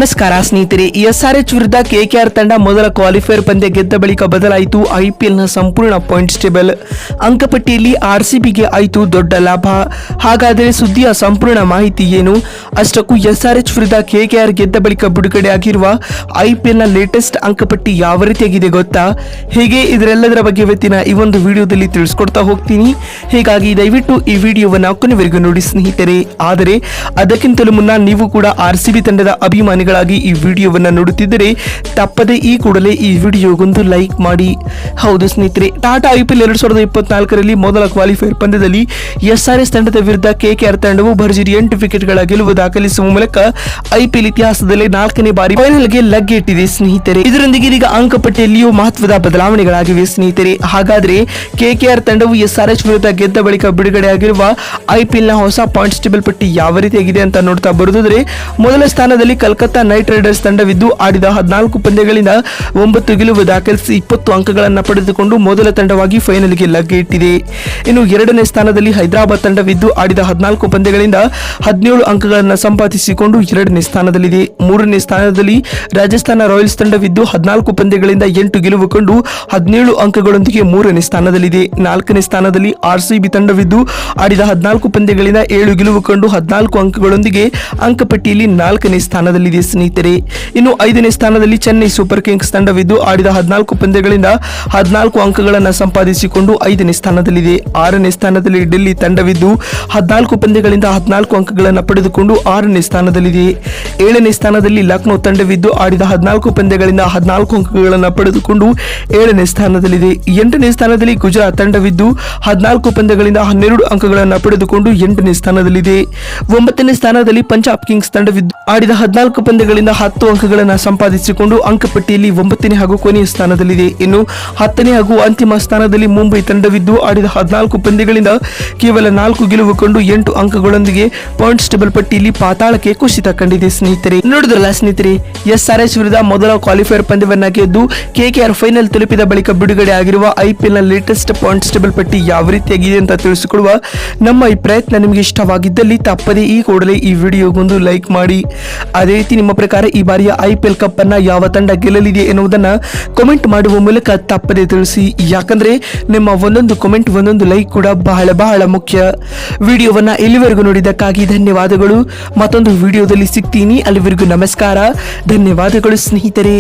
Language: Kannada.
ನಮಸ್ಕಾರ ಸ್ನೇಹಿತರೆ, ಎಸ್ಆರ್ಎಚ್ ವಿರುದ್ಧ ಕೆಕೆಆರ್ ತಂಡ ಮೊದಲ ಕ್ವಾಲಿಫೈಯರ್ ಪಂದ್ಯ ಗೆದ್ದ ಬಳಿಕ ಬದಲಾಯಿತು ಐಪಿಎಲ್ನ ಸಂಪೂರ್ಣ ಪಾಯಿಂಟ್ಸ್ ಟೇಬಲ್. ಅಂಕಪಟ್ಟಿಯಲ್ಲಿ ಆರ್ಸಿಬಿಗೆ ಆಯಿತು ದೊಡ್ಡ ಲಾಭ. ಹಾಗಾದರೆ ಸುದ್ದಿಯ ಸಂಪೂರ್ಣ ಮಾಹಿತಿ ಏನು? ಅಷ್ಟಕ್ಕೂ ಎಸ್ಆರ್ಎಚ್ ವಿರುದ್ಧ ಕೆಕೆಆರ್ ಗೆದ್ದ ಬಳಿಕ ಬಿಡುಗಡೆ ಆಗಿರುವ ಐಪಿಎಲ್ನ ಲೇಟೆಸ್ಟ್ ಅಂಕಪಟ್ಟಿ ಯಾವ ರೀತಿಯಾಗಿದೆ ಗೊತ್ತಾ? ಹೀಗೆ ಇದರೆಲ್ಲದರ ಬಗ್ಗೆ ಇವತ್ತಿನ ಈ ಒಂದು ವಿಡಿಯೋದಲ್ಲಿ ತಿಳಿಸ್ಕೊಡ್ತಾ ಹೋಗ್ತೀನಿ. ಹೀಗಾಗಿ ದಯವಿಟ್ಟು ಈ ವಿಡಿಯೋವನ್ನು ಕೊನೆವರೆಗೂ ನೋಡಿ ಸ್ನೇಹಿತರೆ. ಆದರೆ ಅದಕ್ಕಿಂತಲೂ ಮುನ್ನ ನೀವು ಕೂಡ ಆರ್ಸಿಬಿ ತಂಡದ ಅಭಿಮಾನಿಗಳಾಗಿ ಈ ವಿಡಿಯೋವನ್ನ ನೋಡುತ್ತಿದ್ದರೆ ತಪ್ಪದೆ ಈ ಕೂಡಲೇ ಈ ವಿಡಿಯೋಗೊಂದು ಲೈಕ್ ಮಾಡಿ. ಹೌದು ಸ್ನೇಹಿತರೆ, ಟಾಟಾ ಐಪಿಎಲ್ 2024ರಲ್ಲಿ ಮೊದಲ ಕ್ವಾಲಿಫೈಯರ್ ಪಂದ್ಯದಲ್ಲಿ ಎಸ್ಆರ್ಎಚ್ ತಂಡದ ವಿರುದ್ಧ ಕೆಕೆಆರ್ ತಂಡವು ಭರ್ಜರಿ 8 ವಿಕೆಟ್ಗಳ ಗೆಲುವು ದಾಖಲಿಸುವ ಮೂಲಕ ಐಪಿಎಲ್ ಇತಿಹಾಸದಲ್ಲಿ 4ನೇ ಬಾರಿ ಫೈನಲ್ಗೆ ಲಗ್ಗೆಟ್ಟಿದೆ ಸ್ನೇಹಿತರೆ. ಇದರೊಂದಿಗೆ ಈಗ ಅಂಕಪಟ್ಟಿಯಲ್ಲಿಯೂ ಮಹತ್ವದ ಬದಲಾವಣೆಗಳಾಗಿವೆ ಸ್ನೇಹಿತರೆ. ಹಾಗಾದ್ರೆ ಕೆಕೆಆರ್ ತಂಡವು ಎಸ್ಆರ್ಎಚ್ ವಿರುದ್ಧ ಗೆದ್ದ ಬಳಿಕ ಬಿಡುಗಡೆ ಆಗಿರುವ ಐಪಿಎಲ್ನ ಹೊಸ ಪಾಯಿಂಟ್ಸ್ ಟೇಬಲ್ ಪಟ್ಟಿ ಯಾವ ರೀತಿಯಾಗಿದೆ ಅಂತ ನೋಡ್ತಾ ಬರುವುದಾದ್ರೆ, ಮೊದಲ ಸ್ಥಾನದಲ್ಲಿ ಕಲ್ಕತ್ತಾ ನೈಟ್ ರೈಡರ್ಸ್ ತಂಡವಿದ್ದು ಆಡಿದ 14 ಪಂದ್ಯಗಳಿಂದ 9 ಗೆಲುವು ದಾಖಲಿಸಿ 20 ಅಂಕಗಳನ್ನು ಪಡೆದುಕೊಂಡು ಮೊದಲ ತಂಡವಾಗಿ ಫೈನಲ್ಗೆ ಲಗ್ಗೆ ಇಟ್ಟಿದೆ. ಇನ್ನು ಎರಡನೇ ಸ್ಥಾನದಲ್ಲಿ ಹೈದರಾಬಾದ್ ತಂಡವಿದ್ದು ಆಡಿದ 14 ಪಂದ್ಯಗಳಿಂದ 17 ಅಂಕಗಳನ್ನು ಸಂಪಾದಿಸಿಕೊಂಡು ಎರಡನೇ ಸ್ಥಾನದಲ್ಲಿದೆ. ಮೂರನೇ ಸ್ಥಾನದಲ್ಲಿ ರಾಜಸ್ಥಾನ ರಾಯಲ್ಸ್ ತಂಡವಿದ್ದು 14 ಪಂದ್ಯಗಳಿಂದ 8 ಗೆಲುವು ಕಂಡು 17 ಅಂಕಗಳೊಂದಿಗೆ ಮೂರನೇ ಸ್ಥಾನದಲ್ಲಿದೆ. ನಾಲ್ಕನೇ ಸ್ಥಾನದಲ್ಲಿ ಆರ್ಸಿಬಿ ತಂಡವಿದ್ದು ಆಡಿದ 14 ಪಂದ್ಯಗಳಿಂದ 7 ಗೆಲುವು ಕಂಡು 14 ಅಂಕಗಳೊಂದಿಗೆ ಅಂಕಪಟ್ಟಿಯಲ್ಲಿ 4ನೇ ಸ್ಥಾನದಲ್ಲಿದೆ ಸ್ನೇಹಿತರೆ. ಇನ್ನು 5ನೇ ಸ್ಥಾನದಲ್ಲಿ ಚೆನ್ನೈ ಸೂಪರ್ ಕಿಂಗ್ಸ್ ತಂಡವಿದ್ದು ಆಡಿದ 14 ಪಂದ್ಯಗಳಿಂದ 14 ಅಂಕಗಳನ್ನು ಸಂಪಾದಿಸಿಕೊಂಡು 5ನೇ ಸ್ಥಾನದಲ್ಲಿದೆ. 6ನೇ ಸ್ಥಾನದಲ್ಲಿ ಡೆಲ್ಲಿ ತಂಡವಿದ್ದು 14 ಪಂದ್ಯಗಳಿಂದ 14 ಅಂಕಗಳನ್ನು ಪಡೆದುಕೊಂಡು 6ನೇ ಸ್ಥಾನದಲ್ಲಿದೆ. 7ನೇ ಸ್ಥಾನದಲ್ಲಿ ಲಕ್ನೋ ತಂಡವಿದ್ದು ಆಡಿದ 14 ಪಂದ್ಯಗಳಿಂದ 14 ಅಂಕಗಳನ್ನು ಪಡೆದುಕೊಂಡು 7ನೇ ಸ್ಥಾನದಲ್ಲಿದೆ. 8ನೇ ಸ್ಥಾನದಲ್ಲಿ ಗುಜರಾತ್ ತಂಡವಿದ್ದು 14 ಪಂದ್ಯಗಳಿಂದ 12 ಅಂಕಗಳನ್ನು ಪಡೆದುಕೊಂಡು 8ನೇ ಸ್ಥಾನದಲ್ಲಿದೆ. 9ನೇ ಸ್ಥಾನದಲ್ಲಿ ಪಂಜಾಬ್ ಕಿಂಗ್ಸ್ ತಂಡವಿದ್ದು ಆಡಿದ 14 ಪಂದ್ಯಗಳಿಂದ 10 ಅಂಕಗಳನ್ನು ಸಂಪಾದಿಸಿಕೊಂಡು ಅಂಕಪಟ್ಟಿಯಲ್ಲಿ 9ನೇ ಹಾಗೂ ಕೊನೆಯ ಸ್ಥಾನದಲ್ಲಿದೆ. ಇನ್ನು 10ನೇ ಹಾಗೂ ಅಂತಿಮ ಸ್ಥಾನದಲ್ಲಿ ಮುಂಬೈ ತಂಡವಿದ್ದು ಆಡಿದ 14 ಪಂದ್ಯಗಳಿಂದ ಕೇವಲ 4 ಗೆಲುವು ಕಂಡು 8 ಅಂಕಗಳೊಂದಿಗೆ ಪಾಯಿಂಟ್ಸ್ ಟೇಬಲ್ ಪಟ್ಟಿಯಲ್ಲಿ ಪಾತಾಳಕ್ಕೆ ಕುಸಿತ ಕಂಡಿದೆ ಸ್ನೇಹಿತರೆ. ನೋಡಿದ್ರಲ್ಲ ಸ್ನೇಹಿತರೆ, ಎಸ್ಆರ್ಎಚ್ ವಿರುದ್ಧ ಮೊದಲ ಕ್ವಾಲಿಫೈಯರ್ ಪಂದ್ಯವನ್ನ ಗೆದ್ದು ಕೆಕೆಆರ್ ಫೈನಲ್ ತಲುಪಿದ ಬಳಿಕ ಬಿಡುಗಡೆ ಆಗಿರುವ ಐಪಿಎಲ್ ನ ಲೇಟೆಸ್ಟ್ ಪಾಯಿಂಟ್ಸ್ ಟೇಬಲ್ ಪಟ್ಟಿ ಯಾವ ರೀತಿಯಾಗಿದೆ ಅಂತ ತಿಳಿಸಿಕೊಡುವ ನಮ್ಮ ಈ ಪ್ರಯತ್ನ ನಿಮಗೆ ಇಷ್ಟವಾಗಿದ್ದಲ್ಲಿ ತಪ್ಪದೇ ಈ ಕೂಡಲೇ ಈ ವಿಡಿಯೋಗೊಂದು ಲೈಕ್ ಮಾಡಿ. ಅದೇ ರೀತಿ ನಿಮ್ಮ ಪ್ರಕಾರ ಈ ಬಾರಿಯ ಐಪಿಎಲ್ ಕಪ್ ಅನ್ನ ಯಾವ ತಂಡ ಗೆಲ್ಲಲಿದೆ ಎನ್ನುವುದನ್ನ ಕಾಮೆಂಟ್ ಮಾಡುವ ಮೂಲಕ ತಪ್ಪದೇ ತಿಳಿಸಿ. ಯಾಕಂದ್ರೆ ನಿಮ್ಮ ಒಂದೊಂದು ಕಾಮೆಂಟ್ ಒಂದೊಂದು ಲೈಕ್ ಕೂಡ ಬಹಳ ಬಹಳ ಮುಖ್ಯ. ವಿಡಿಯೋವನ್ನ ಇಲ್ಲಿವರೆಗೂ ನೋಡಿದ್ದಕ್ಕಾಗಿ ಧನ್ಯವಾದಗಳು. ಮತ್ತೊಂದು ವಿಡಿಯೋದಲ್ಲಿ ಸಿಗ್ತೀನಿ. ಅಲ್ಲಿವರೆಗೂ ನಮಸ್ಕಾರ, ಧನ್ಯವಾದಗಳು ಸ್ನೇಹಿತರೆ.